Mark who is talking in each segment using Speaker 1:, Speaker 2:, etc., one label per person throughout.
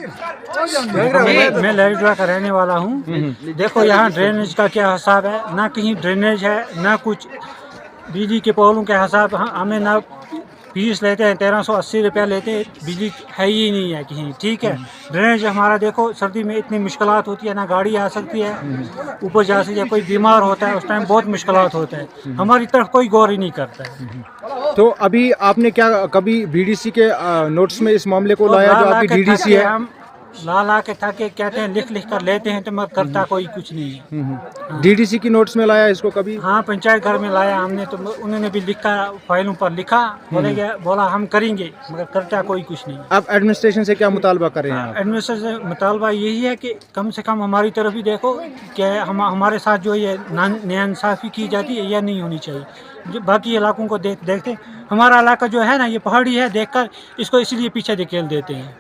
Speaker 1: मैं लहरीडुआ का रहने वाला हूँ। देखो यहाँ ड्रेनेज का क्या हिसाब है, ना कहीं ड्रेनेज है ना कुछ। बिजली के पोलों के हिसाब हमें ना फीस लेते हैं, 1380 रुपया लेते हैं, बिजली है ही नहीं है कहीं। ठीक है, ड्रेनेज हमारा देखो सर्दी में इतनी मुश्किलात होती है, ना गाड़ी आ सकती है ऊपर जा सकती है, कोई बीमार होता है उस टाइम बहुत मुश्किलात होता है। हमारी तरफ कोई गौर ही नहीं करता है।
Speaker 2: तो अभी आपने क्या कभी बीडीसी के नोट्स में इस मामले को लाया जो आपकी डीडीसी है?
Speaker 1: हम ला के थके कहते हैं, लिख कर लेते हैं तो मगर करता कोई कुछ नहीं है।
Speaker 2: डीडीसी की नोट्स में लाया इसको कभी?
Speaker 1: हाँ, पंचायत घर में लाया हमने, तो उन्होंने भी लिखा, फाइलों पर लिखा, बोला हम करेंगे, मगर करता कोई कुछ नहीं।
Speaker 2: आप एडमिनिस्ट्रेशन से क्या मुतालबा कर रहे हैं?
Speaker 1: एडमिनिस्ट्रेशन से मुतालबा यही है कि कम से कम हमारी तरफ भी देखो कि हमारे साथ जो ये नाइंसाफ़ी की जाती है यह नहीं होनी चाहिए। जो बाकी इलाकों को देखते हमारा इलाका जो है ना ये पहाड़ी है, देखकर इसको इसलिए पीछे धकेल देते हैं।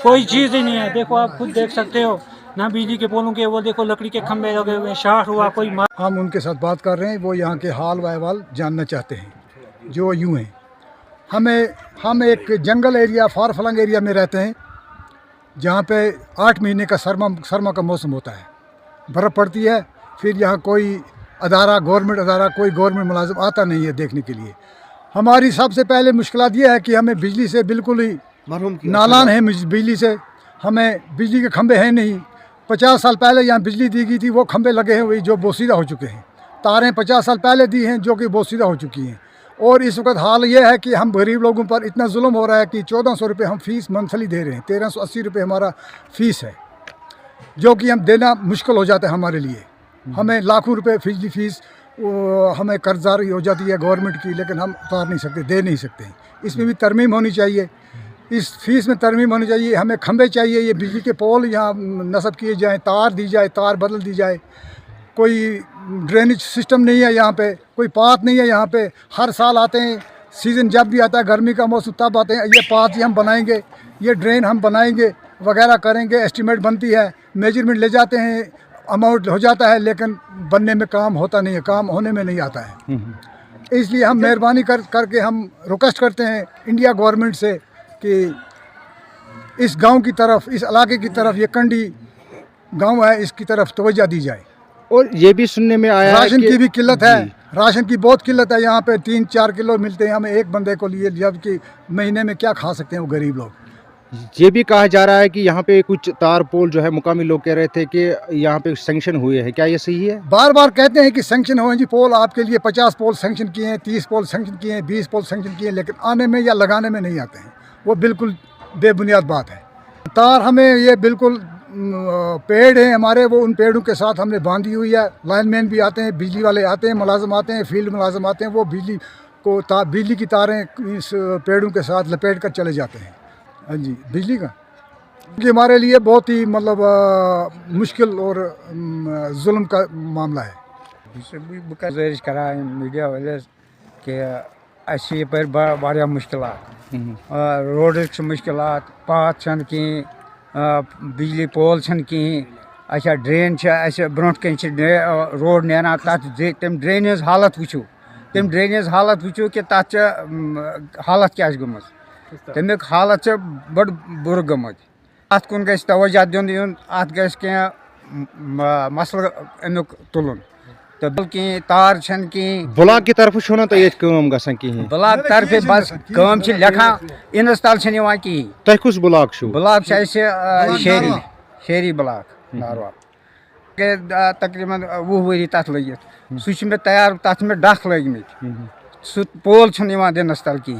Speaker 1: कोई चीज़ ही नहीं है, देखो आप खुद देख सकते हो, ना बिजली के पोलों के, वो देखो लकड़ी के खंभे लगे हुए, शार्ट हुआ कोई
Speaker 3: हम उनके साथ बात कर रहे हैं, वो यहाँ के हाल वाल जानना चाहते हैं। जो यूँ हैं, हम एक जंगल एरिया, फार फलंग एरिया में रहते हैं, जहाँ पे 8 महीने का सरमा का मौसम होता है, बर्फ़ पड़ती है। फिर यहाँ कोई अदारा, गवर्नमेंट अदारा, कोई गवर्नमेंट मुलाजिम आता नहीं है देखने के लिए। हमारी सबसे पहले मुश्किलात ये है कि हमें बिजली से बिल्कुल ही नालान है। बिजली से हमें बिजली के खंभे हैं नहीं। 50 साल पहले यहाँ बिजली दी गई थी, वो खंभे लगे हैं वही जो बोसीदा हो चुके हैं। तारें 50 साल पहले दी हैं जो कि बोसीदा हो चुकी हैं। और इस वक्त हाल ये है कि हम गरीब लोगों पर इतना जुल्म हो रहा है कि 1400 रुपये हम फ़ीस मंथली दे रहे हैं। 1380 रुपये हमारा फ़ीस है, जो कि हम देना मुश्किल हो जाता है हमारे लिए। हमें लाखों रुपए बिजली फ़ीस हमें कर्जदारी हो जाती है गवर्नमेंट की, लेकिन हम उतार नहीं सकते, दे नहीं सकते। इसमें भी तरमीम होनी चाहिए, इस फीस में तरमीम होनी चाहिए। हमें खंभे चाहिए, ये बिजली के पोल यहाँ नस्ब किए जाएँ, तार दी जाए, तार बदल दी जाए। कोई ड्रेनेज सिस्टम नहीं है यहाँ पे, कोई पात नहीं है यहाँ पे। हर साल आते हैं, सीज़न जब भी आता है गर्मी का मौसम तब आते हैं, ये पात ही हम बनाएंगे, ये ड्रेन हम बनाएंगे वगैरह करेंगे। एस्टीमेट बनती है, मेजरमेंट ले जाते हैं, अमाउंट हो जाता है, लेकिन बनने में काम होता नहीं है, काम होने में नहीं आता है। इसलिए हम मेहरबानी करके हम रिक्वेस्ट करते हैं इंडिया गवर्नमेंट से कि इस गांव की तरफ, इस इलाके की तरफ, ये कंडी गांव है, इसकी तरफ तवज्जो दी जाए।
Speaker 2: और ये भी सुनने में आया
Speaker 3: राशन की भी किल्लत है, राशन की बहुत किल्लत है यहाँ पे। 3-4 किलो मिलते हैं हमें एक बंदे को लिए, जबकि महीने में क्या खा सकते हैं वो गरीब लोग।
Speaker 2: ये भी कहा जा रहा है कि यहाँ पे कुछ तार पोल जो है, मुकामी लोग कह रहे थे कि यहाँ पे सैंक्शन हुए हैं, क्या ये सही है?
Speaker 3: बार बार कहते हैं कि सैंक्शन हुए जी पोल, आपके लिए 50 पोल सैंक्शन किए हैं, 30 पोल सैंक्शन किए हैं, 20 पोल सैंक्शन किए हैं, लेकिन आने में या लगाने में नहीं आते हैं। वो बिल्कुल बेबुनियाद बात है। तार हमें ये बिल्कुल पेड़ हैं हमारे, वो उन पेड़ों के साथ हमने बांधी हुई है। लाइनमैन भी आते हैं, बिजली वाले आते हैं, मुलाजिम आते हैं, फील्ड मुलाजिम आते हैं, वो बिजली की तारें इस पेड़ों के साथ लपेट कर चले जाते हैं। हाँ जी, बिजली का कि हमारे लिए बहुत ही मतलब मुश्किल और जुल्म का मामला है।
Speaker 4: गुजारिश कराएं मीडिया वाले कि ऐसे पर वारिया मुश्किलात, रोड की मुश्किलात, पात छन कहीं, बिजली पोल छन कहीं, अच्छा ड्रेन ऐसे ब्रोट कन रोड नेरान, तम ड्रेनेज हालत वुचो, तम ड्रेनेज हालत वुचो कि तथ हालत क्या गमत, तमिक हालत बड़ बुर गमत। अत कुन गस तवज्जो दिन यून, अत गस कह मसल अमुक तुलन। तो बल्कि तार छन कहीं
Speaker 2: ब्लॉक की तरफ छो ना तो ये काम गसन कहीं,
Speaker 4: ब्लॉक तरफ बस काम लिखा इनस तल छन कहीं।
Speaker 2: तह कुछ ब्लॉक छो?
Speaker 4: ब्लॉक शेरी ब्लॉक नारवाल के तकरीबन 20 वरी तथ लगित। सह तैयार, तथ में डख लग सह पोल दिनस तल कहीं।